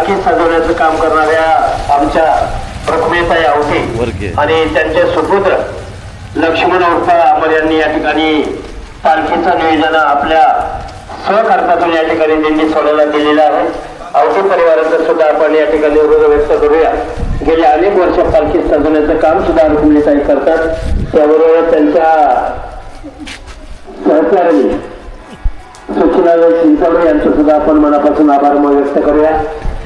पालखी सजवण्याचं काम करणाऱ्या आमच्या रखमेताई आवटे आणि त्यांचे सुपुत्र लक्ष्मण उर्फ अमर यांनी या ठिकाणी पालखीचं नियोजन आपल्या सहकर्त्यातून या ठिकाणी दिंडी सोडायला दिलेलं आहे. आवटे परिवाराचं सुद्धा आपण या ठिकाणी विरोध व्यक्त करूया. गेल्या अनेक वर्ष पालखी सजवण्याचं काम सुद्धा रखमेताई करतात. त्याबरोबर त्यांच्या सहकार्याने सुखीनारायण चिंचावडे यांचं सुद्धा आपण मनापासून आभार व्यक्त करूया.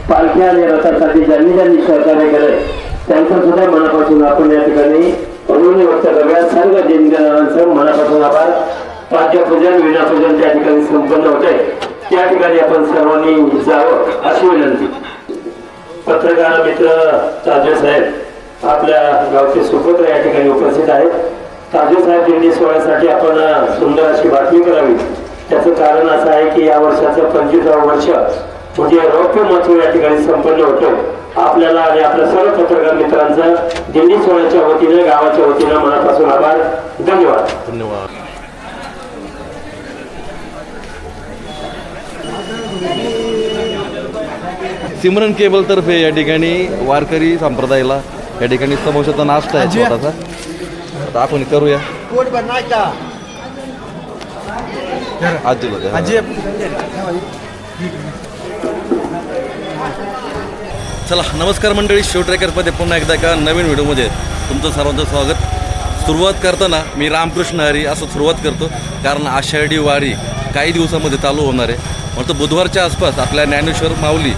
पालखी आणि रथासाठी ज्यांनी ज्यांनी सहकार्य केलंय त्यांचं सुद्धा मनापासून आपण या ठिकाणी ऋण व्यक्त करूया. सर्व दिनगरांचं मनापासून आभार. पाद्यपूजन विनापूजन त्या ठिकाणी संपन्न होते. त्या ठिकाणी आपण सर्वांनी जावं अशी विनंती. पत्रकार मित्र ताजे साहेब आपल्या गावचे सुपुत्र या ठिकाणी उपस्थित आहेत. ताजे साहेब दिंडी सोहळ्यासाठी आपण सुंदर अशी बातमी करावी. त्याचं कारण असं आहे की या वर्षाचं 25वं वर्ष म्हणजे रौप्य महोत्सव या ठिकाणी संपन्न होतो. आपल्याला आणि आपल्या सर्व पत्रकार मित्रांचं दिंडी सोहळ्याच्या वतीने गावाच्या वतीने मनापासून आभार. धन्यवाद. धन्यवाद. सिमरन केबल तर्फे या ठिकाणी वारकरी संप्रदायाला या ठिकाणी समोसाचा नाश्ता आहे छोटासा. आता आपण करूया. चला नमस्कार मंडळी, शिव ट्रॅकर्समध्ये पुन्हा एकदा एका नवीन व्हिडिओमध्ये तुमचं सर्वांचं स्वागत. सुरुवात करताना मी रामकृष्ण हरी असं सुरुवात करतो, कारण आषाढी वारी काही दिवसामध्ये चालू होणार आहे. म्हणतो बुधवारच्या आसपास आपल्या ज्ञानेश्वर माऊली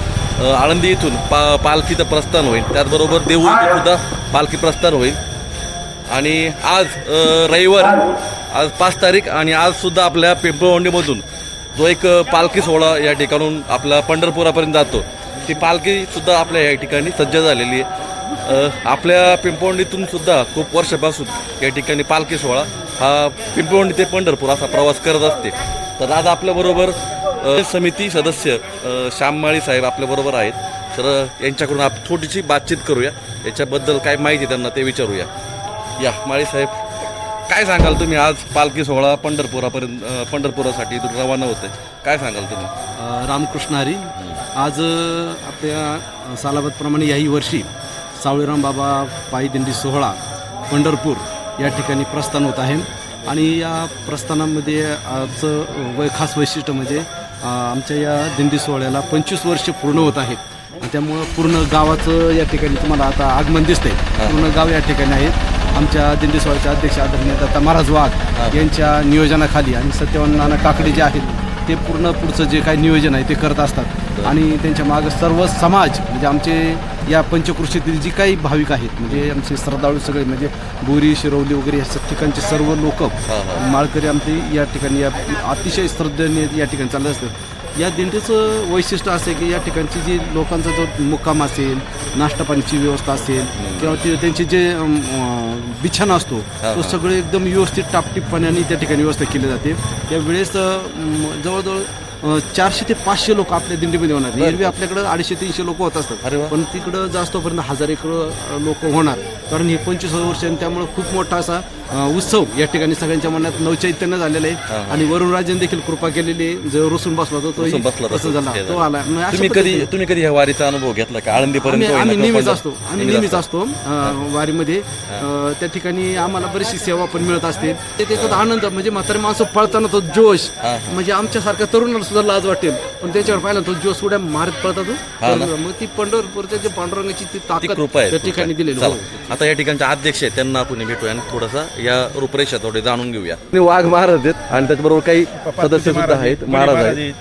आळंदी इथून पालखीचं प्रस्थान होईल. त्याचबरोबर देऊळ इथून सुद्धा पालखी प्रस्थान होईल. आणि आज रविवार, आज 5 तारीख, आणि आजसुद्धा आपल्या पिंपळवंडीमधून जो एक पालखी सोहळा या ठिकाणून आपला पंढरपुरापर्यंत जातो, ती पालखीसुद्धा आपल्या या ठिकाणी सज्ज झालेली आहे. आपल्या पिंपळवंडीतून सुद्धा खूप वर्षापासून या ठिकाणी पालखी सोहळा हा पिंपळवंडी ते पंढरपूर असा प्रवास करत असते. तर आज आपल्याबरोबर समिती सदस्य श्याममाळी साहेब आपल्याबरोबर आहेत. तर यांच्याकडून आपण थोडीशी बातचीत करूया. याच्याबद्दल काय माहिती त्यांना ते विचारूया. या माळी साहेब, काय सांगाल तुम्ही? आज पालखी सोहळा पंढरपुरासाठी रवाना होते, काय सांगाल तुम्ही? रामकृष्ण हरी. आज आपल्या सालाबादप्रमाणे याही वर्षी सावळेराम बाबा पायी दिंडी सोहळा पंढरपूर या ठिकाणी प्रस्थान होत आहे. आणि या प्रस्थानामध्ये आजचं खास वैशिष्ट्य म्हणजे आमच्या या दिंडी सोहळ्याला 25 वर्ष पूर्ण होत आहेत. त्यामुळं पूर्ण गावाचं या ठिकाणी तुम्हाला आता आगमन दिसतंय. पूर्ण गाव या ठिकाणी आहे. आमच्या दिंडी सोहळ्याचे अध्यक्ष आदरणीय दत्ता महाराज वाघ यांच्या नियोजनाखाली आणि सत्यवान नाना काकडे जे आहेत ते पूर्ण पुढचं जे काही नियोजन आहे ते करत असतात. आणि त्यांच्या मागं सर्व समाज म्हणजे आमचे या पंचकृषीतील जी काही भाविक आहेत, म्हणजे आमचे श्रद्धाळू सगळे, म्हणजे बोरी शिरवली वगैरे या ठिकाणचे सर्व लोक माळकरी आमचे या ठिकाणी या अतिशय श्रद्धेने या ठिकाणी चालत असतात. या दिंडीचं वैशिष्ट्य असं आहे की या ठिकाणची जी लोकांचा जो मुक्काम असेल, नाश्ता पाण्याची व्यवस्था असेल किंवा त्यांची जे बिछाना असतो तो सगळे एकदम व्यवस्थित टापटीपणाने त्या ठिकाणी व्यवस्था केली जाते. त्यावेळेस जवळजवळ 400 ते 500 लोक आपल्या दिंडीमध्ये होणार. एरवी आपल्याकडं 250-300 लोक होत असतात, पण तिकडं जास्त पर्यंत 1000 लोक होणार, कारण हे 25 वर्ष आणि त्यामुळे खूप मोठा असा उत्सव या ठिकाणी सगळ्यांच्या मनात नवचैतन्य झालेलं आहे. आणि वरुण राजन देखील कृपा केलेली आहे. जो रुसून बसला होता तो झाला, तो आला. तुम्ही कधी ह्या वारीचा अनुभव घेतला का? आळंदीपर्यंत आम्ही नेहमीच असतो वारीमध्ये. त्या ठिकाणी आम्हाला बरीचशी सेवा पण मिळत असते. त्याचा आनंद म्हणजे म्हातारे माणसं पळताना तो जोश, म्हणजे आमच्यासारख्या तरुणाला सुद्धा लाज वाटेल, पण त्याच्यावर पाहिला तो जोश उड्या मारत पळतात. मग ती पंढरपूरच्या जे पांडुरंगाची ती ताकद त्या ठिकाणी दिलेली. आता या ठिकाणचे अध्यक्ष आहेत त्यांना आपण भेटूया आणि थोडासा या रूपरेषा थोडे जाणून घेऊया. वाघ महाराज आहेत आणि त्याचबरोबर काही सदस्य सुद्धा आहेत, महाराज आहेत.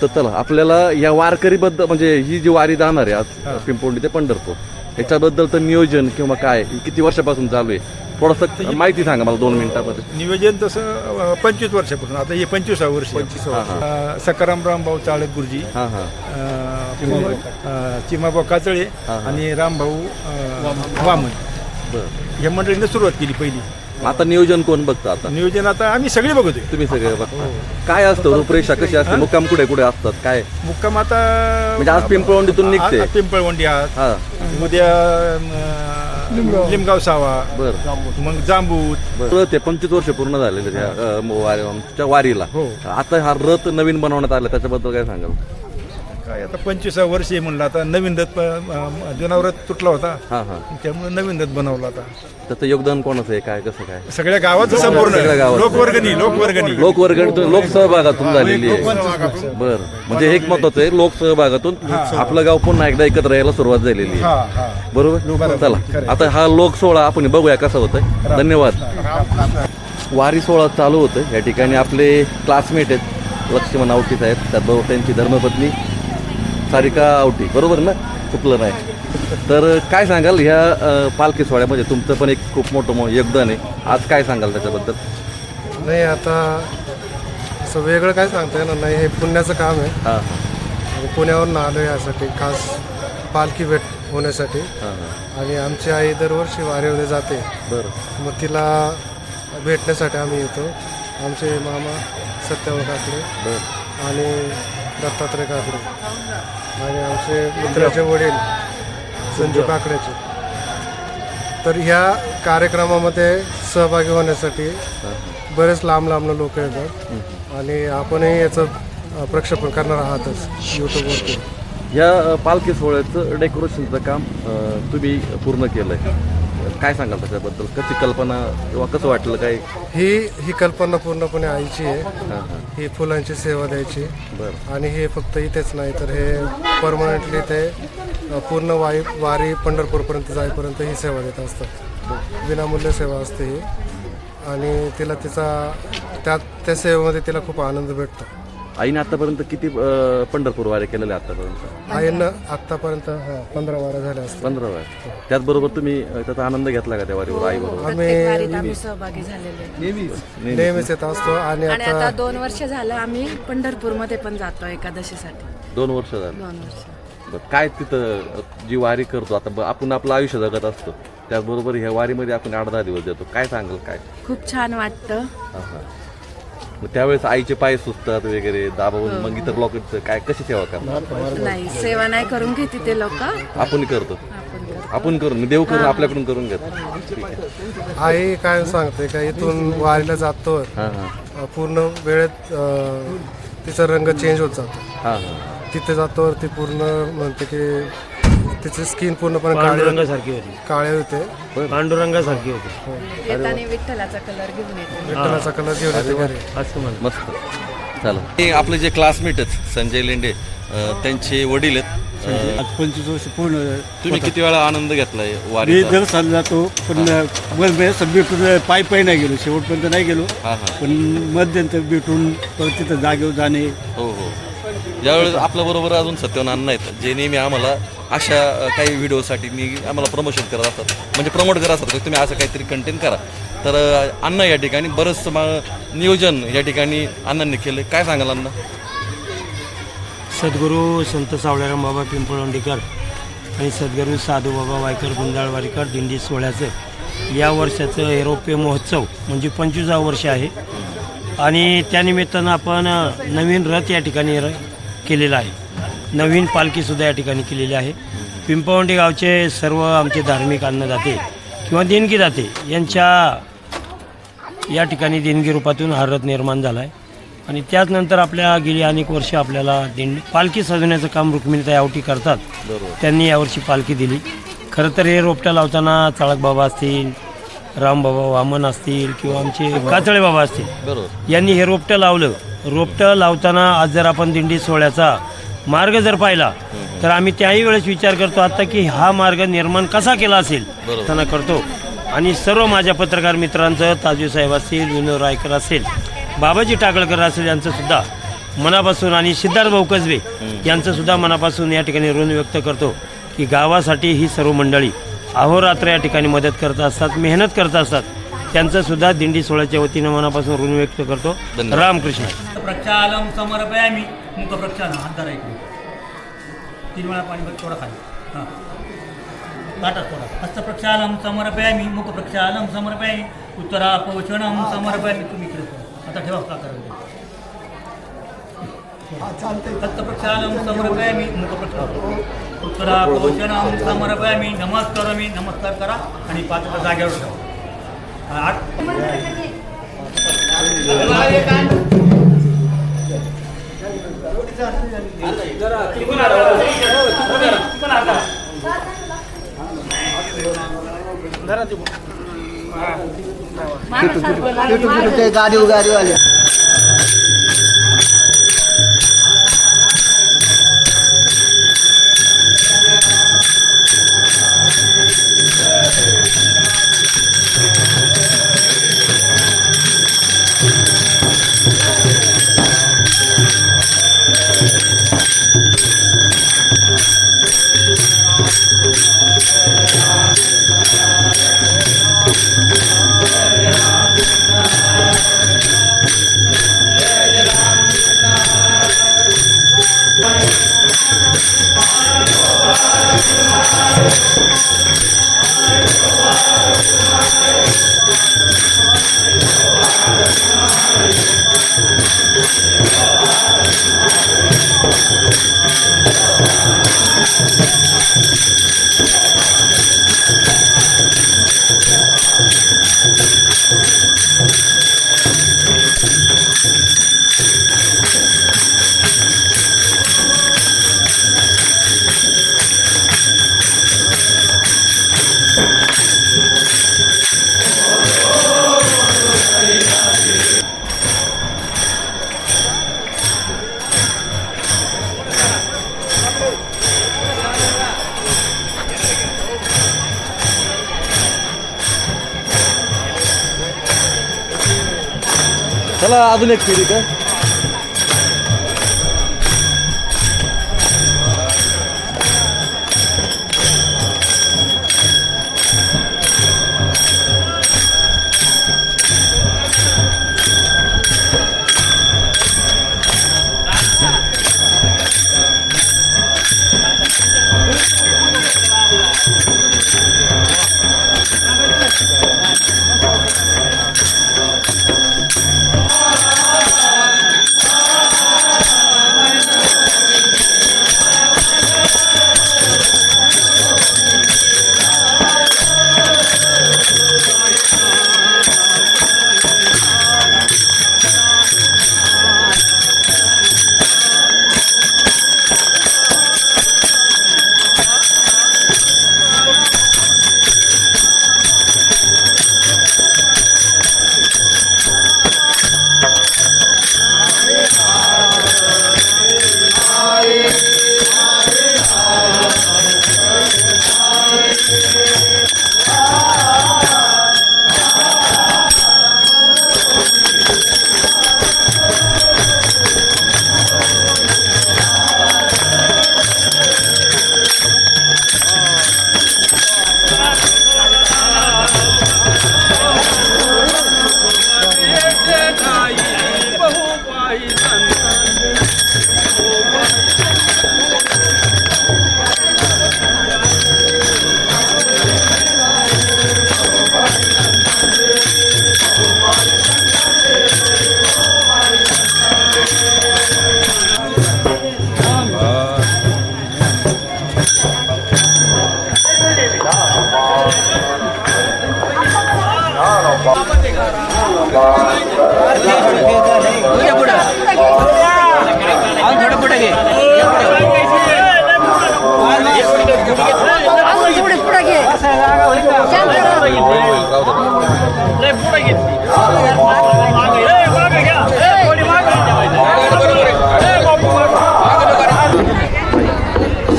तर चला आपल्याला या वारकरीबद्दल, म्हणजे ही जी वारी जाणार आहे आज पिंपळवंडी ते पंढरपूर, याच्याबद्दल तर नियोजन किंवा काय किती वर्षापासून चालू आहे, थोडंसं माहिती सांगा मला 2 मिनिटांमध्ये. नियोजन तसं 25 वर्षापासून, आता हे 25वा वर्ष. सकाराम रामभाऊ चाळक गुरुजी, चिमाभाऊ काचळे आणि रामभाऊ वामन या मंडळीने सुरुवात केली पहिली. आता नियोजन कोण बघतं? आता नियोजन आता आम्ही सगळे बघतोय. तुम्ही सगळे बघता. काय असतं रूपरेषा, कशी असते, मुक्काम कुठे कुठे असतात, काय मुक्काम? आता म्हणजे आज पिंपळवंडीतून निघते, पिंपळवंडी आज, उद्या लिमगाव सावा, मग जांबूत. ते 25 वर्ष पूर्ण झालेले त्या वारीला. आता हा रथ नवीन बनवण्यात आला, त्याच्याबद्दल काय सांगाल? काय आता 25 वर्ष आहे म्हणलं, आता नवीन रथ जुना रथ तुटला होता, हां हां त्यामुळे नवीन रथ बनवला आता. त्याचं योगदान कोणाचं आहे, काय कसं काय? सगळ्या गावाचं संपूर्ण सगळ्या गावाचं. लोकवर्गणी लोक सहभागातून झालेली आहे. बरं, म्हणजे एक महत्वाचं आहे, लोक सहभागातून आपलं गाव पुन्हा एकदा एकत्र यायला सुरुवात झालेली आहे. हा हा बरोबर. चला आता हा लोक सोहळा आपण बघूया कसा होतोय. धन्यवाद. वारी सोहळा चालू होतं. या ठिकाणी आपले क्लासमेट आहेत, लक्ष्मण आवटी साहेब, त्याचबरोबर त्यांची धर्मपत्नी सारिका आवटी, बरोबर ना, चुकलं नाही. तर काय सांगाल ह्या पालखी सोहळ्यामध्ये तुमचं पण एक खूप मोठं योगदान आहे, आज काय सांगाल त्याच्याबद्दल? नाही, आता असं वेगळं काय सांगता येणार नाही, हे पुण्याचं काम आहे. हां आणि पुण्यावरून आलो यासाठी, खास पालखी भेट होण्यासाठी. हां हां. आणि आमची आई दरवर्षी वारीमध्ये जाते, बरं. मग तिला भेटण्यासाठी आम्ही येतो. आमचे मामा सत्यवान काकडे बरं. आणि दत्तात्रय काकडे आणि आमचे मित्राचे वडील संजू काकडेचे. तर ह्या कार्यक्रमामध्ये सहभागी होण्यासाठी बरेच लांब लोक येतात आणि आपणही याचं प्रक्षेपण करणार आहातच यूट्यूबवरती. या पालखी सोहळ्याचं डेकोरेशनचं काम तुम्ही पूर्ण केलं आहे, काय सांगाल त्याच्याबद्दल? कशी कल्पना किंवा कसं वाटलं काय? ही कल्पना पूर्णपणे आईची आहे. हां हां. ही फुलांची सेवा द्यायची. बरं. आणि हे फक्त इथेच नाही तर हे परमनंटली ते पूर्ण वारी पंढरपूरपर्यंत जाईपर्यंत ही सेवा देत असतात. विनामूल्य सेवा असते ही. आणि तिला त्या सेवेमध्ये तिला खूप आनंद भेटतो. आईने आतापर्यंत किती पंढरपूर वाऱ्या केलेल्या आतापर्यंत? आईनं आत्तापर्यंत 15 वाऱ्या झाल्या असतात. 15 वाऱ्या. त्याचबरोबर तुम्ही त्याचा आनंद घेतला का त्या वारीवर आईबरोबर? आम्ही सहभागी झालेले नेहमीच येत असतो. आणि आणि आता 2 वर्ष झालं आम्ही पंढरपूरमध्ये पण जातो एकादशीसाठी. 2 वर्ष झालं. 2 वर्ष. बरं, काय तिथं जी वारी करतो आता, आपण आपलं आयुष्य जगत असतो, त्याचबरोबर ह्या वारीमध्ये आपण 8-10 दिवस देतो, काय सांगाल काय? खूप छान वाटतं. हां हां. मग त्यावेळेस आईचे पाय सुचतात वगैरे दाबावून, मग इतर लोकांचं काय, कशी सेवा करणार? नाही, सेवा नाही करून घेते ते लोक. आपण करतो, आपण करून, देव करून आपल्याकडून करून घेतो. ठीक आहे. आई काय सांगते का इथून वारीला जातो हां हां. पूर्ण वेळेत तिचा रंग चेंज होत जातो. हां हां. तिथे जातो ती पूर्ण म्हणते की तिची स्किन पूर्णपणे काळे होते, पांडुरंगासारखी होती. येताना विठ्ठलाचा कलर घेऊन येते. विठ्ठलाचा कलर घेऊन येते घरी. मस्त. चला, हे आपले जे क्लासमेट आहेत संजय लेंडे, त्यांचे वडील आहेत. 25 वर्ष पूर्ण. तुम्ही किती वेळा आनंद घेतलाय मी वारीचा? जर चालला जातो, पण भेटून पायी नाही गेलो, शेवटपर्यंत नाही गेलो, हां हां. पण मध्यंतर भेटून परत तिथं जागेवर जाणे. हो हो. यावेळेस आपल्याबरोबर अजून सत्यवान अण्णा आहेत, जे नेहमी आम्हाला अशा काही व्हिडिओसाठी आम्हाला प्रमोशन करत असतात, म्हणजे प्रमोट करत असतात की तुम्ही असं काहीतरी कंटेंट करा. तर अण्णा या ठिकाणी बरंचसं नियोजन या ठिकाणी अण्णांनी केलं, काय सांगाल अण्णा? सद्गुरू संत सावळेराम बाबा पिंपळवंडीकर आणि सद्गुरू साधू बाबा वायकर गुंजाळवारीकर दिंडी सोहळ्याचं या वर्षाचं ऐरोप्य महोत्सव म्हणजे 25वा वर्ष आहे. आणि त्यानिमित्तानं आपण नवीन रथ या ठिकाणी केलेला आहे, नवीन पालखीसुद्धा या ठिकाणी केलेली आहे. पिंपळवंडी गावचे सर्व आमचे धार्मिक अन्नदाते किंवा देणगीदाते यांच्या या ठिकाणी देणगी रूपातून हा रथ निर्माण झाला आहे. आणि त्याचनंतर आपल्या गेली अनेक वर्ष आपल्याला पालखी सजवण्याचं काम रुक्मिणीताई आवटी करतात, त्यांनी यावर्षी पालखी दिली. खरं तर हे रोपट्या लावताना चाळक बाबा असतील, रामबाबा वामन असतील किंवा आमचे काचळे बाबा असतील, बरोबर, यांनी हे रोपटं लावलं. रोपटं लावताना आज जर आपण दिंडी सोहळ्याचा मार्ग जर पाहिला तर आम्ही त्याही वेळेस विचार करतो आता की हा मार्ग निर्माण कसा केला असेल त्यांना करतो. आणि सर्व माझ्या पत्रकार मित्रांचं, ताजू साहेब असतील, विनोद रायकर असेल, बाबाजी टाकळकर असेल, यांचंसुद्धा मनापासून, आणि सिद्धार्थ भाऊ कसबे यांचंसुद्धा मनापासून या ठिकाणी ऋण व्यक्त करतो की गावासाठी ही सर्व मंडळी अहोरात्र या ठिकाणी मदत करत असतात, मेहनत करत असतात. त्यांचंसुद्धा दिंडी सोहळ्याच्या वतीनं मनापासून ऋण व्यक्त करतो. रामकृष्ण. प्रक्षालम समर्पयामि मुख प्रक्षालन हात धरा इकडे 3 वेळा पाणी थोडा खाली हां ताटात थोडा हस्त प्रक्षालम समर्पयामि मुख प्रक्षालम समर्पयामि उत्तरा पोषणम समर्पयामि. तुम्ही इकडे आता ठेवा का करायचं हस्त प्रक्षालम समर्पयामि मुख प्रक्षालम उत्तरा पोषणम समर्पयामि. नमस्कार करा आणि 5 जागेवर ठेवा. 8 जरा युट्यूबचे गाडीवाले चला अजून एक फेरी का.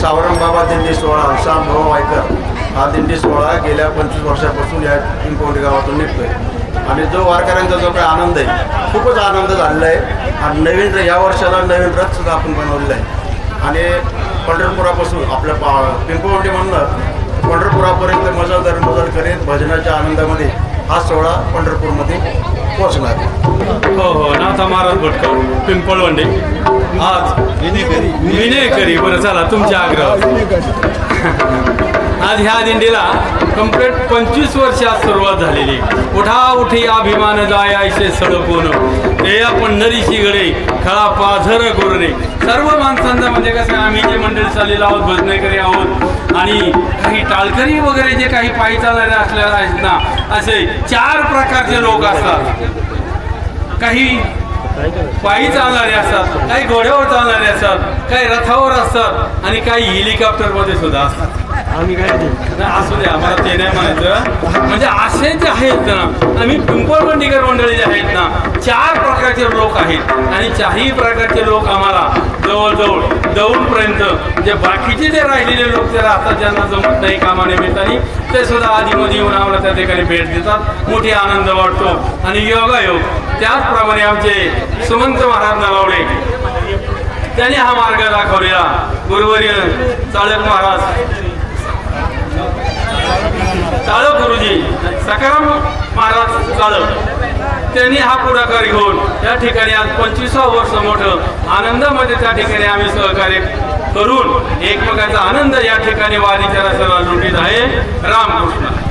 सावरम बाबा दिंडी सोहळा शामभाऊ वायकर हा दिंडी सोहळा गेल्या 25 वर्षापासून या पिंपवडी गावातून निघतोय आणि जो वारकऱ्यांचा जो काही आनंद आहे खूपच आनंद झालेला आहे. आणि नवीन या वर्षाला नवीन रथ सुद्धा आपण बनवलेला आहे आणि पंढरपुरापासून आपल्या पिंपवडीमधनं पंढरपुरापर्यंत मजल करीत भजनाच्या आनंदामध्ये हा सोहळा पंढरपूरमध्ये पोहोचणार. हो नाथा महाराज भटकर पिंपळवंडी आज विनयकरी बरं चला तुमच्या आग्रह आज ह्या दिंडीला कंप्लीट 25 वर्षात सुरुवात झालेली. उठी अभिमान जाय ऐसे सडकून रे आपण नरीशी गडे खळा पाझर गोरणे सर्व माणसांचा म्हणजे कसं आम्ही जे मंडळी चाललेलो आहोत भजनेकरी आहोत आणि काही टाळकरी वगैरे जे काही पायी चालणारे असलेले आहेत ना असे 4 प्रकारचे लोक असतात. काही पायी चालणारे असतात, काही घोड्यावर चालणारे असतात, काही रथावर असतात आणि काही हेलिकॉप्टरमध्ये सुद्धा असतात. आम्ही काय ते नाही, असू द्या, मला ते नाही म्हणायचं. म्हणजे असे जे आहेत ना, आम्ही पिंपळवंडीकर मंडळी जे आहेत ना, 4 प्रकारचे लोक आहेत आणि 4ही प्रकारचे लोक आम्हाला जवळजवळ दौंडपर्यंत जे बाकीचे जे राहिलेले लोक जे राहतात, ज्यांना जमत नाही कामानिमित्ताने, ते सुद्धा आधीमध्ये येऊन आम्हाला त्या ठिकाणी भेट देतात. मोठी आनंद वाटतो आणि योगायोग त्याचप्रमाणे आमचे सुमंत महाराज नलावडे त्यांनी हा मार्ग दाखवलेला. गुरुवर्य चाळक महाराज, चाळक गुरुजी, सकाराम महाराज चाळक, त्यांनी हा पुढाकार घेऊन त्या ठिकाणी आज 25वं वर्ष मोठं आनंदामध्ये त्या ठिकाणी आम्ही सहकार्य करून एकमेकांचा आनंद या ठिकाणी वारीच्या रसाला लुटीत आहे. रामकृष्ण.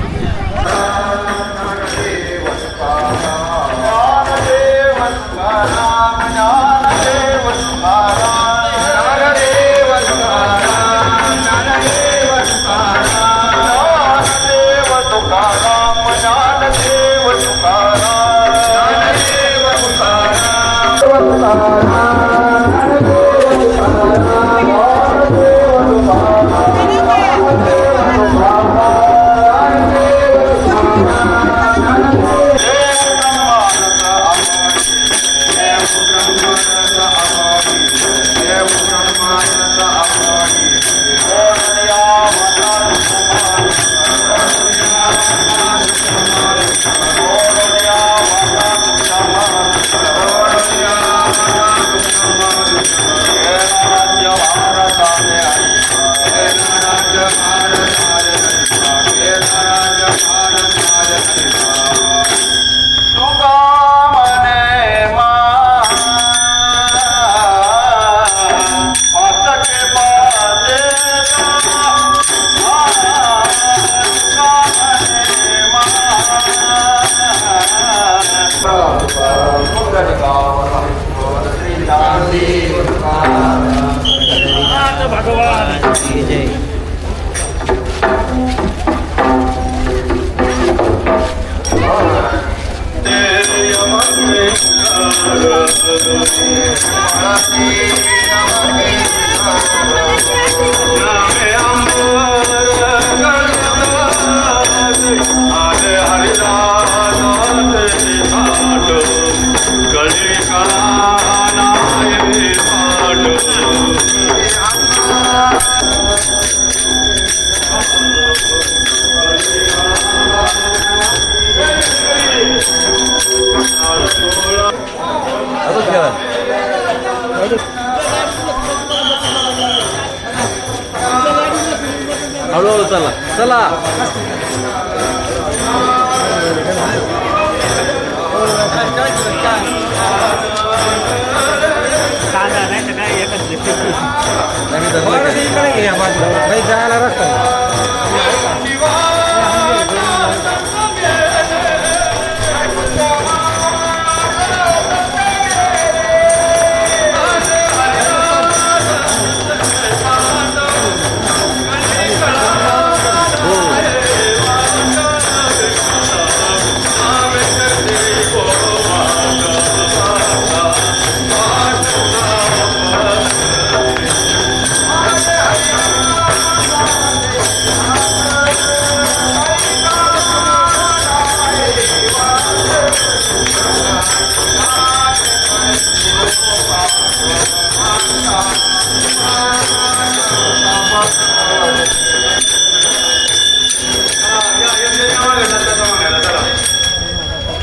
हळूहळू चला चला. जायला रस्ता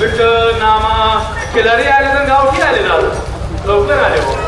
विठ्ठल नामा खिलारी आले तर गावठी आले जाऊ लवकर आले हो.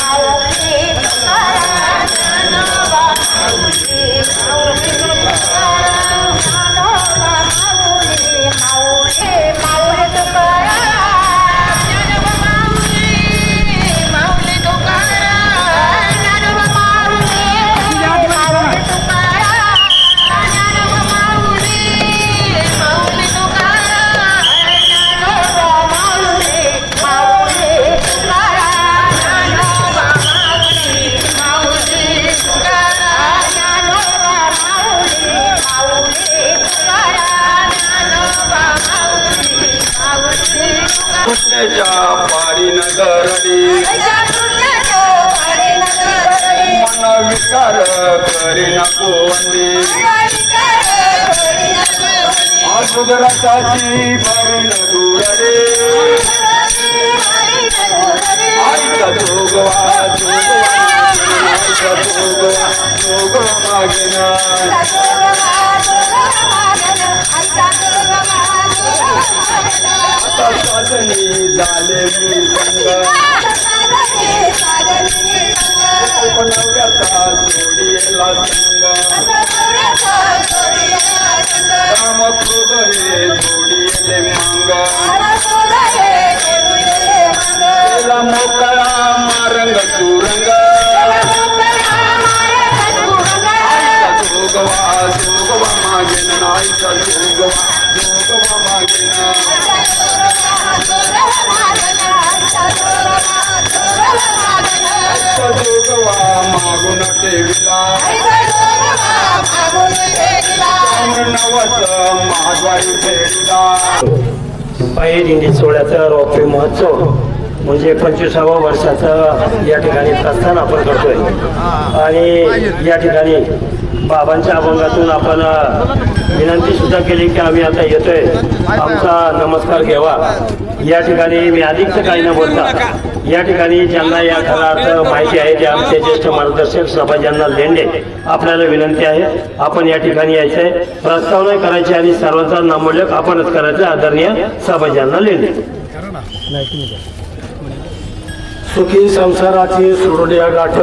Hare करी नको वंदे आसुदरसाची भरण दुरडे आईचा जोगवा जोग मागिना आता साधनी झाले मी संग नवऱ्याचा जोडीला संग राम क्रोध रे जोडीले मंग मोकळा मारंग सुरंग जोगवा जोगवा मागेन आईचा जोगवा मागेन जोगवा मागून ठेविला नवस महाद्वारी फेडला पायी दिंडी सोहळ्याचा रौप्य महोत्सव म्हणजे 25व्या वर्षाचं या ठिकाणी प्रस्थान आपण करतोय आणि या ठिकाणी बाबांच्या अभंगातून आपण विनंती सुद्धा केली की आम्ही आता येतोय आमचा नमस्कार घ्यावा. या ठिकाणी मी अधिकचं काही न बोलता या ठिकाणी ज्यांना या खरा अर्थ माहिती आहे ते आमचे ज्येष्ठ मार्गदर्शक सभाज्यांना लेंडे आपल्याला विनंती आहे आपण या ठिकाणी यायचंय प्रस्तावना करायची आणि सर्वांचा नामोल्लेख आपणच करायचं आदरणीय सभाज्यांना लेंडे. सुखी संसाराची सोडूया गाठ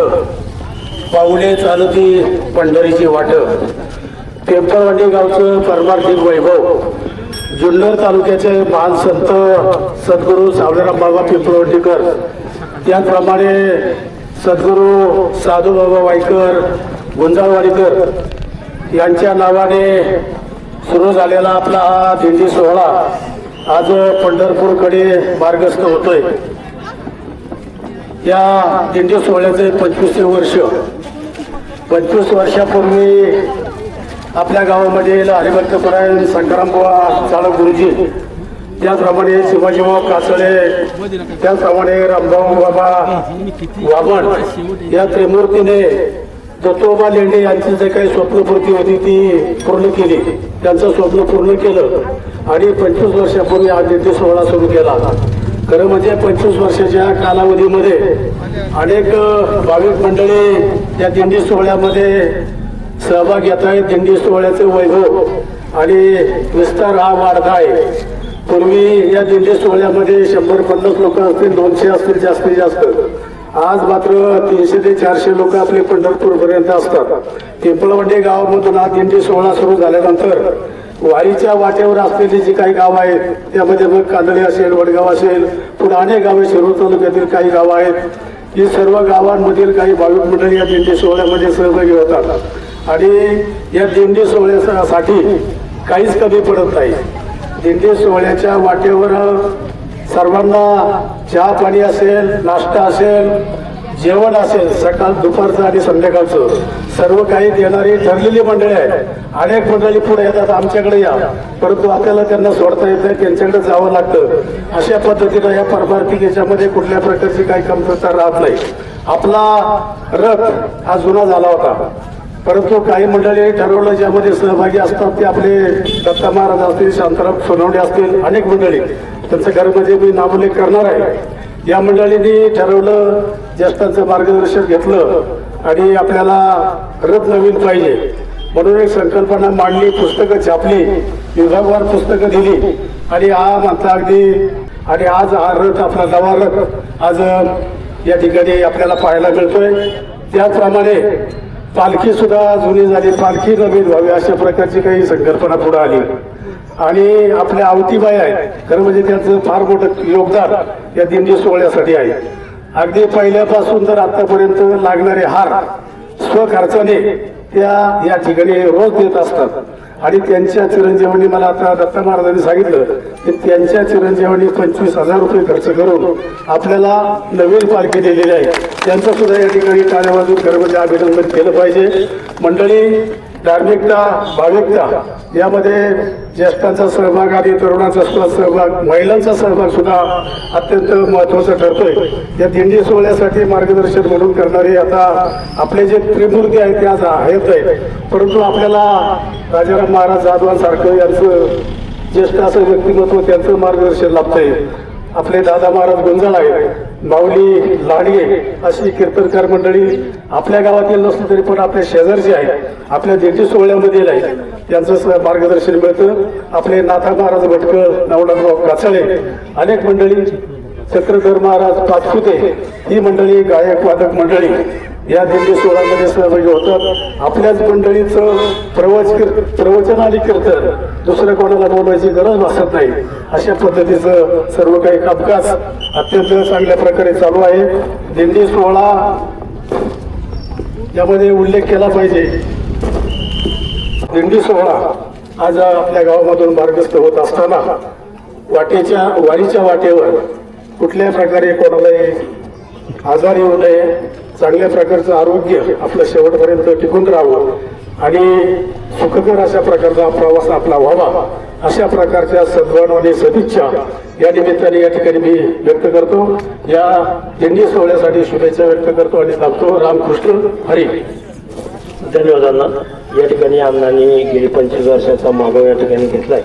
पाऊले चालती पंढरीची वाट पिंपळवंडी गावचं परमार्थिक वैभव जुन्नर तालुक्याचे महान संत सद्गुरू सावळेराम बाबा पिंपळवंडीकर त्याचप्रमाणे सद्गुरू साधू बाबा वाईकर गुंजाळवाडीकर यांच्या नावाने सुरू झालेला आपला हा दिंडी सोहळा आज पंढरपूरकडे मार्गस्थ होतोय. या दिंडी सोहळ्याचे 25वे वर्ष 25 वर्षापूर्वी आपल्या गावामध्ये हरिभक्तपरायण संग्रामबुवा चाळक गुरुजी त्याचप्रमाणे शिवाजीभाऊ कासळे त्याचप्रमाणे रामभाऊ बाबा वामन या त्रिमूर्तीने दत्तोबा लेंडे यांची जे काही स्वप्नपूर्ती होती ती पूर्ण केली. त्यांचं स्वप्न पूर्ण केलं आणि 25 वर्षापूर्वी हा दिंडी सोहळा सुरू केला. खरं म्हणजे 25 वर्षाच्या कालावधीमध्ये अनेक भाविक मंडळी या दिंडी सोहळ्यामध्ये सहभाग घेत आहेत. दिंडी सोहळ्याचे वैभव आणि विस्तार हा वाढता आहे. पूर्वी या दिंडी सोहळ्यामध्ये 100-150 लोक असतील 200 असतील जास्तीत जास्त. आज मात्र 300 ते 400 लोक आपले पंढरपूरपर्यंत असतात. पिंपळवंडी गावामधून हा दिंडी सोहळा सुरू झाल्यानंतर वारीच्या वाटेवर असलेली जी काही गावं आहेत त्यामध्ये मग कांदळे असेल वडगाव असेल पुढे अनेक गावे शिरूर तालुक्यातील काही गावं आहेत. ही सर्व गावांमधील काही भाविक मंडळी या दिंडी सोहळ्यामध्ये सहभागी होतात आणि या दिंडी सोहळ्यासाठी काहीच कमी पडत नाही. दिंडी सोहळ्याच्या वाटेवर सर्वांना चहा पाणी असेल नाश्ता असेल जेवण असेल सकाळ दुपारचं आणि संध्याकाळचं सर्व काही देणारी ठरलेली मंडळी आहेत. अनेक मंडळी पुढे येतात आमच्याकडे या परंतु आपल्याला त्यांना सोडता येत नाही त्यांच्याकडे जावं लागतं. अशा पद्धतीनं या परमार्थिक याच्यामध्ये कुठल्या प्रकारची काही कमतरता राहत नाही. आपला रथ हा जुना झाला होता परंतु काही मंडळी ठरवलं ज्यामध्ये सहभागी असतात ते आपले दत्ता महाराज असतील शांताराम सोनवणे असतील अनेक मंडळी त्यांचं घरमध्ये मी नामोल्लेख करणार आहे. या मंडळींनी ठरवलं ज्येष्ठांचं मार्गदर्शन घेतलं आणि आपल्याला रथ नवीन पाहिजे म्हणून एक संकल्पना मांडली पुस्तकं छापली विभागवार पुस्तकं दिली आणि हा म्हणता अगदी आणि आज हा रथ आपला नवा रथ आज या ठिकाणी आपल्याला पाहायला मिळतोय. त्याचप्रमाणे पालखी सुद्धा जुनी झाली पालखी नवीन व्हावी अशा प्रकारची काही संकल्पना पुढे आली आणि आपल्या आवतीबाई आहेत खरं म्हणजे त्यांचं फार मोठं योगदान या दिंडी सोहळ्यासाठी आहे. अगदी पहिल्यापासून तर आतापर्यंत लागणारे हार स्वखर्चाने त्या या ठिकाणी रोज देत असतात आणि त्यांच्या चिरंजीवांनी मला आता दत्ता महाराजांनी सांगितलं की त्यांच्या चिरंजीवांनी 25,000 रुपये खर्च करून आपल्याला नवीन पालखी दिलेली आहे. त्यांचं सुद्धा या ठिकाणी टाळ्या वाजवून खरं म्हणजे अभिनंदन केलं पाहिजे. मंडळी धार्मिकता भाविकता यामध्ये ज्येष्ठांचा सहभाग आणि तरुणांचा सहभाग महिलांचा सहभाग सुद्धा अत्यंत महत्त्वाचा ठरतोय. या दिंडी सोहळ्यासाठी मार्गदर्शन म्हणून करणारे आता आपले जे त्रिमूर्ती आहेत ते आज आहेत आहे, परंतु आपल्याला राजाराम महाराज जाधवांसारखं यांचं ज्येष्ठ असं व्यक्तिमत्व त्यांचं मार्गदर्शन लाभतंय. आपले दादा महाराज गुंजाळ आहेत, माऊली लाडगे अशी कीर्तनकार मंडळी आपल्या गावातील नसली तरी पण आपल्या शेजारचे आहेत, आपल्या दिंडी सोहळ्यामधील आहेत, त्यांचं मार्गदर्शन मिळतं. आपले नाथा महाराज भटकळ, नवनाथराव काचळे अनेक मंडळी, चक्रधर महाराज पाचपुते ही मंडळी, गायक वादक मंडळी या दिंडी सोहळ्यामध्ये सहभागी होतात. आपल्याच मंडळीचं प्रवचन आणि कीर्तन दुसऱ्या कोणाला बोलवायची गरज भासत नाही. अशा पद्धतीचं सर्व काही कामकाज अत्यंत चांगल्या प्रकारे चालू आहे. दिंडी सोहळा यामध्ये उल्लेख केला पाहिजे. दिंडी सोहळा आज आपल्या गावामधून मार्गस्थ होत असताना वारीच्या वाटेवर कुठल्याही प्रकारे कोणालाही आजार येऊ नये, चांगल्या प्रकारचं आरोग्य आपलं शेवटपर्यंत टिकून राहावं आणि सुखकर अशा प्रकारचा प्रवास आपला व्हावा, अशा प्रकारच्या सद्भावना आणि सदिच्छा या निमित्ताने या ठिकाणी मी व्यक्त करतो. या दिंडी सोहळ्यासाठी शुभेच्छा व्यक्त करतो आणि सांगतो रामकृष्ण हरी. धन्यवादांना. या ठिकाणी अण्णांनी गेली 25 वर्षाचा मागोवा या ठिकाणी घेतलाय.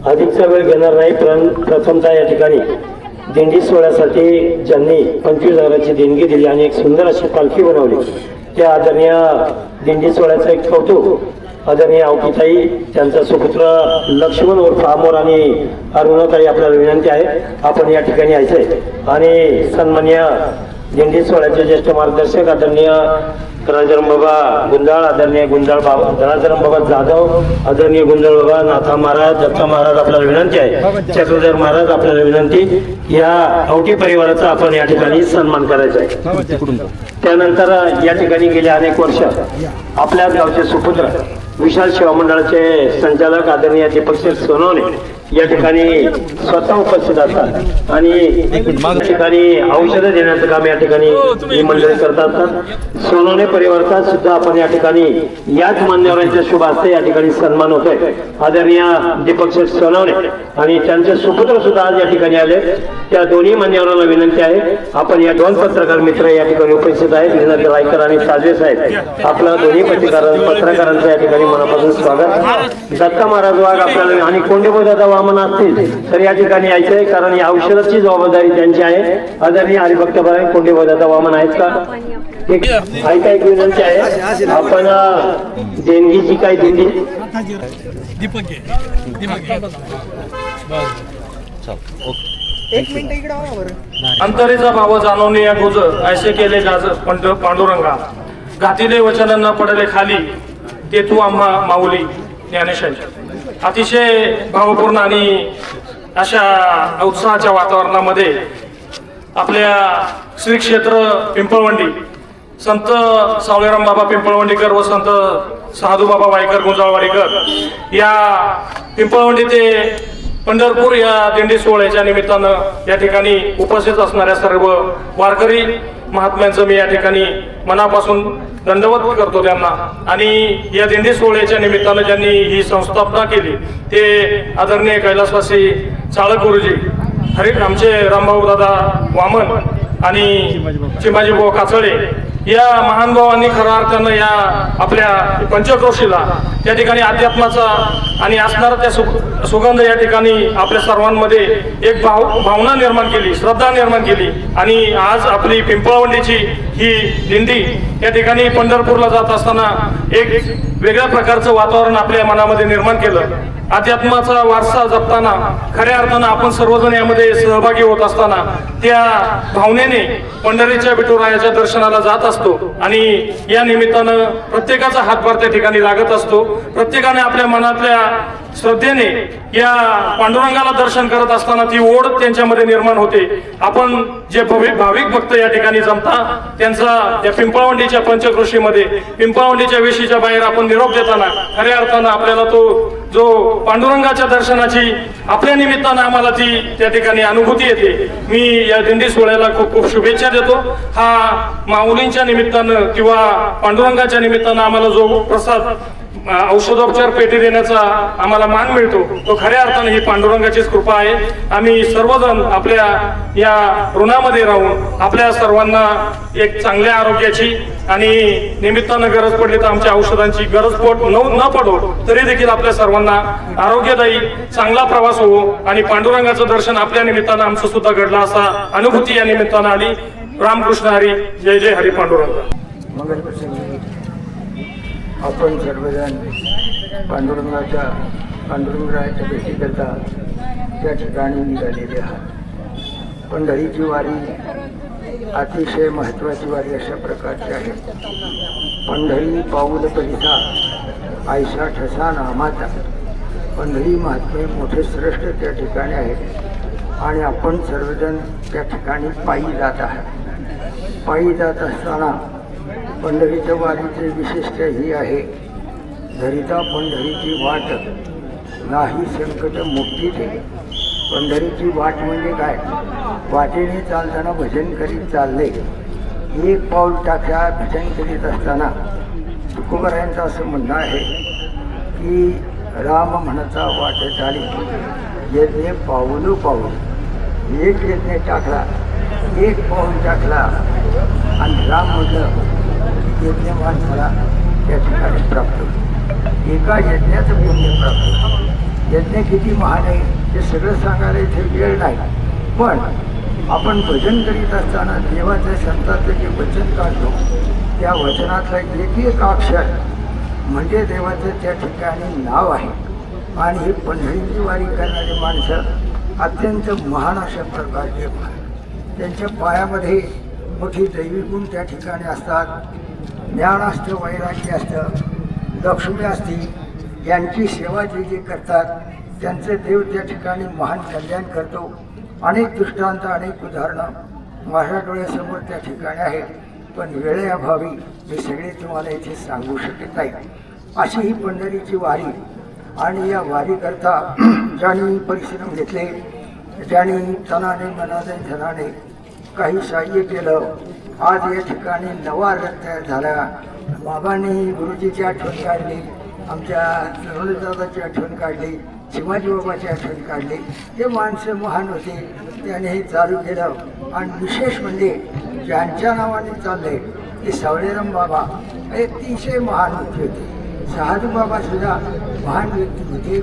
अधिकचा वेळ घेणार नाही, पण प्रथमतः या ठिकाणी दिंडी सोहळ्यासाठी ज्यांनी 25,000ची देणगी दिली आणि एक सुंदर अशी पालखी बनवली त्या आदरणीय दिंडी सोहळ्याचं एक कौतुक आदरणीय आवकीताई, त्यांचा सुपुत्र लक्ष्मण उर्फ अमोर आणि अरुणाताई आपल्याला विनंती आहे आपण या ठिकाणी यायचंय. आणि सन्माननीय दिंडी सोहळ्याचे ज्येष्ठ मार्गदर्शक आदरणीय राजाराम बाबा गुंजाळ, आदरणीय गुंजाळ बाबा राजाराम बाबा जाधव, आदरणीय गुंजाळ बाबा, नाथा महाराज, दत्ता महाराज आपल्याला विनंती आहे, चक्रधर महाराज आपल्याला विनंती, या आवटी परिवाराचा आपण या ठिकाणी सन्मान करायचा आहे. त्यानंतर या ठिकाणी गेले अनेक वर्ष आपल्याच गावचे सुपुत्र विशाल सेवा मंडळाचे संचालक आदरणीय दीपक सोनवणे या ठिकाणी स्वतः उपस्थित असतात आणि या ठिकाणी औषधं देण्याचं काम या ठिकाणी ही मंडळी करत असतात. सोनवणे परिवाराचा सुद्धा आपण या ठिकाणी याच मान्यवरांच्या शुभ हस्ते या ठिकाणी सन्मान होतोय. आदरणीय दीपक सोनवणे आणि त्यांचे सुपुत्र सुद्धा आज या ठिकाणी आले. त्या दोन्ही मान्यवरांना विनंती आहे आपण या दोन पत्रकार मित्र या ठिकाणी उपस्थित आहेत, विनोद रायकर आणि साजवे साहेब, आपलं दोन्ही पत्रकारांचं या ठिकाणी मनापासून स्वागत. दत्ता महाराज वाघ आपल्याला आणि कोंडेबो दादा वामन असतील तर या ठिकाणी यायचंय, कारण या औषधाची जबाबदारी त्यांची आहे. आदरणीय हरिभक्त बराय कोंडेबो दादा वामन आहेत का? ऐका एक विनंती आहे, आपण देणगीची काय दिंडी अंतरेचा भाव जाणवणे या गोज ऐसे केले गाज पांडुरंगा, घातिले वचनांना पडले खाली ते तू आम्हा माऊली ज्ञानेशाही. अतिशय भावपूर्ण आणि अशा उत्साहाच्या वातावरणामध्ये आपल्या श्री क्षेत्र पिंपळवंडी संत सावळेराम बाबा पिंपळवंडीकर व संत साधू बाबा वायकर गुंजाळवाडीकर या पिंपळवंडी ते पंढरपूर या दिंडी सोहळ्याच्या निमित्तानं या ठिकाणी उपस्थित असणाऱ्या सर्व वारकरी महात्म्यांचं मी या ठिकाणी मनापासून दंडवत करतो त्यांना. आणि या दिंडी सोहळ्याच्या निमित्तानं ज्यांनी ही संस्थापना केली ते आदरणीय कैलासवासी चाळक गुरुजी, आमचे रामभाऊ दादा वामन आणि चिमाजीभाऊ काचळे या महान भावांनी खऱ्या अर्थानं या आपल्या पंचक्रोशीला त्या ठिकाणी अध्यात्माचा आणि असणारा त्या सुगंध या ठिकाणी आपल्या सर्वांमध्ये एक भावना निर्माण केली, श्रद्धा निर्माण केली. आणि आज आपली पिंपळवंडीची ही दिंडी या ठिकाणी पंढरपूरला जात असताना एक वेगळ्या प्रकारचं वातावरण आपल्या मनामध्ये निर्माण केलं. अध्यात्माचा वारसा जपताना खऱ्या अर्थानं आपण सर्वजण यामध्ये सहभागी होत असताना त्या भावनेने पंढरीच्या विठुरायाच्या दर्शनाला जात असतो आणि या निमित्तानं प्रत्येकाचा हातभार त्या ठिकाणी लागत असतो. प्रत्येकाने आपल्या मनातल्या श्रद्धेने या पांडुरंगाला दर्शन करत असताना ती ओढ त्यांच्यामध्ये निर्माण होते. आपण जे भाविक भक्त या ठिकाणी जमता त्यांचा त्या पिंपळवंडीच्या पंचक्रोशीमध्ये पिंपळवंडीच्या वेशीच्या बाहेर आपण निरोप देताना खऱ्या अर्थानं आपल्याला तो जो पांडुरंगाच्या दर्शनाची आपल्या निमित्तानं आम्हाला ती त्या ठिकाणी अनुभूती येते. मी या दिंडी सोहळ्याला खूप खूप शुभेच्छा देतो. हा माऊलींच्या निमित्तानं किंवा पांडुरंगाच्या निमित्तानं आम्हाला जो प्रसाद औषधोपचार पेटी देण्याचा आम्हाला मान मिळतो तो खऱ्या अर्थाने ही पांडुरंगाचीच कृपा आहे. आम्ही सर्वजण आपल्या या ऋणामध्ये राहून आपल्या सर्वांना एक चांगल्या आरोग्याची आणि निमित्तानं गरज पडली तर आमच्या औषधांची गरज न पडो तरी देखील आपल्या सर्वांना आरोग्यदायी चांगला प्रवास हो आणि पांडुरंगाचं दर्शन आपल्या निमित्तानं आमचं सुद्धा घडलं असा अनुभूती या निमित्तानं आली. रामकृष्ण हरी. जय जय हरी पांडुरंग. आपण सर्वजण पांडुरंगरायाच्या भेटीकरता त्या ठिकाणी निघालेले आहात. पंढरीची वारी अतिशय महत्त्वाची वारी अशा प्रकारची आहे. पंढरी पाऊल परिसा आयशा ठसा नामाचा. पंढरी महात्मे मोठे श्रेष्ठ त्या ठिकाणी आहेत आणि आपण सर्वजण त्या ठिकाणी पायी जात आहात. पायी जात असताना पंढरीच्या वारीची विशिष्ट ही आहे, धरिता पंढरीची वाट नाही संकट मुक्ती दे. पंढरीची वाट म्हणजे काय? वाटेने चालताना भजन करीत चालले. एक पाऊल टाक्या भजन करीत असताना तुकोबारायांचं असं म्हणणं आहे की राम म्हणता वाट चाली यज्ञ पाऊल पाऊल. एक यज्ञ टाकला, एक पाऊल टाकला आणि राम म्हणलं यज्ञ माणसाला त्या ठिकाणी प्राप्त होतं. एका यज्ञाचं पुण्य प्राप्त होतं. यज्ञ किती महान आहे हे सगळं सांगायला इथे वेळ नाही, पण आपण भजन करीत असताना देवाच्या संतांचं जे वचन काढतो त्या वचनातला एक एक अक्षर म्हणजे देवाचं त्या ठिकाणी नाव आहे. आणि हे पंढरीची वारी करणारी माणसं अत्यंत महान अशा प्रकारचे त्यांच्या पायामध्ये मोठी दैवी गुण त्या ठिकाणी असतात. ज्ञान असतं, वैराग्य असतं, लक्ष्मी असती. यांची सेवा जे जे करतात त्यांचे देव त्या ठिकाणी महान कल्याण करतो. अनेक दृष्टांत, अनेक उदाहरणं माझ्या डोळ्यासमोर त्या ठिकाणी आहेत, पण वेळेअभावी मी सगळे तुम्हाला इथे सांगू शकत नाही. अशी ही पंढरीची वारी. आणि या वारीकरता ज्यांनी परिश्रम घेतले, ज्यांनी तनाने मनाने धनाने काही सहाय्य केलं, आज या ठिकाणी नवा रथ तयार झाला. बाबांनी गुरुजीची आठवण काढली, आमच्या दादाची आठवण काढली, शिवाजी बाबाची आठवण काढली. हे माणसं महान होते, त्याने हे चालू केलं. आणि विशेष म्हणजे ज्यांच्या नावाने चालले ते सावळेराम बाबा हे अतिशय महान व्यक्ती होते. शहादू बाबा सुद्धा महान व्यक्ती होते.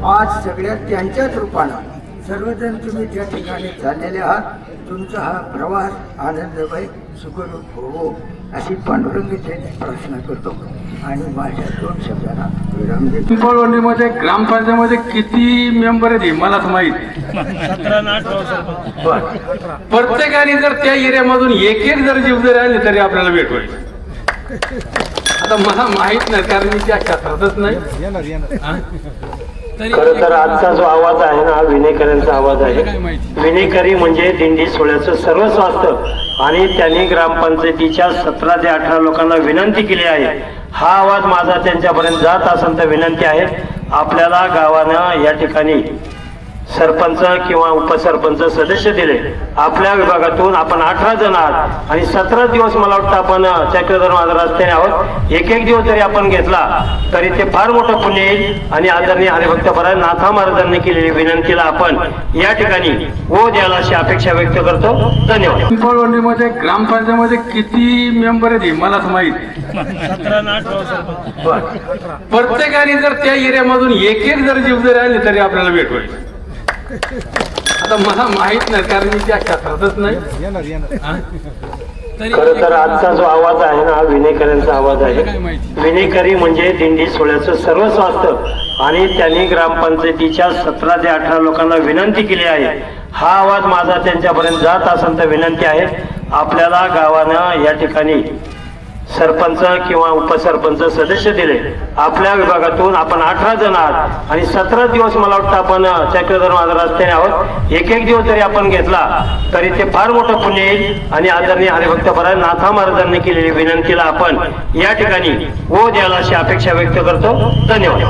आज सगळ्यात त्यांच्याच रूपानं सर्वजण तुम्ही त्या ठिकाणी चाललेले आहात. तुमचा हा प्रवास आनंदमय सुखरूप हो अशी पांडुरंगाची प्रार्थना करतो आणि माझ्या 2 शब्दांना विराम देतो. पिंपळवंडीमध्ये ग्रामपंचायतीमध्ये किती मेंबर आहेत मलाच माहीत. 17-18 प्रत्येकाने जर त्या एरियामधून एक जर जीव जरी आले तरी आपल्याला भेट होईल. आता मला माहित नाही कारण मी त्या क्षेत्रातच नाही. खरं तर आजचा जो आवाज आहे ना हा विनेकरांचा आवाज आहे. विनेकरी म्हणजे दिंडी सोहळ्याचं सर्वस्व असतं आणि त्यांनी ग्रामपंचायतीच्या 17 ते 18 लोकांना विनंती केली आहे. हा आवाज माझा त्यांच्यापर्यंत जात असेल तर विनंती आहे, आपल्याला गावानं या ठिकाणी सरपंच किंवा उपसरपंच सदस्य दिले. आपल्या विभागातून आपण 18 जण आहात आणि 17 दिवस मला वाटतं आपण चक्रधर महाराज रस्त्याने आहोत. एक दिवस जरी आपण घेतला तरी ते फार मोठं पुण्य येईल. आणि आदरणीय हरिभक्तपरायण नाथा महाराजांनी केलेली विनंतीला आपण या ठिकाणी हो द्यायला अशी अपेक्षा व्यक्त करतो. धन्यवाद. पिंपळवंडीमध्ये ग्रामपंचायतीमध्ये किती मेंबर आहेत मलाच माहीत. 17-18 प्रत्येकाने जर त्या एरियामधून एक जर जीव जरी आले तरी आपल्याला भेट होईल. आता मला माहित नाही कारण मी त्या क्षेत्रातच नाही. खरं तर आजचा जो आवाज आहे ना हा विनेकरांचा आवाज आहे. विनेकरी म्हणजे दिंडी सोहळ्याचं सर्वस्व असतं आणि त्यांनी ग्रामपंचायतीच्या 17 ते 18 लोकांना विनंती केली आहे. हा आवाज माझा त्यांच्यापर्यंत जात असेल तर विनंती आहे, आपल्याला गावानं या ठिकाणी सरपंच किंवा उपसरपंच सदस्य दिले. आपल्या विभागातून आपण 18 जण आहात आणि 17 दिवस मला वाटतं आपण चक्रधर महाराज रस्त्याने आहोत. एक दिवस जरी आपण घेतला तरी ते फार मोठं पुण्य येईल. आणि आदरणीय हरिभक्तपरायण नाथा महाराजांनी केलेली विनंतीला आपण या ठिकाणी हो द्यायला अशी अपेक्षा व्यक्त करतो. धन्यवाद.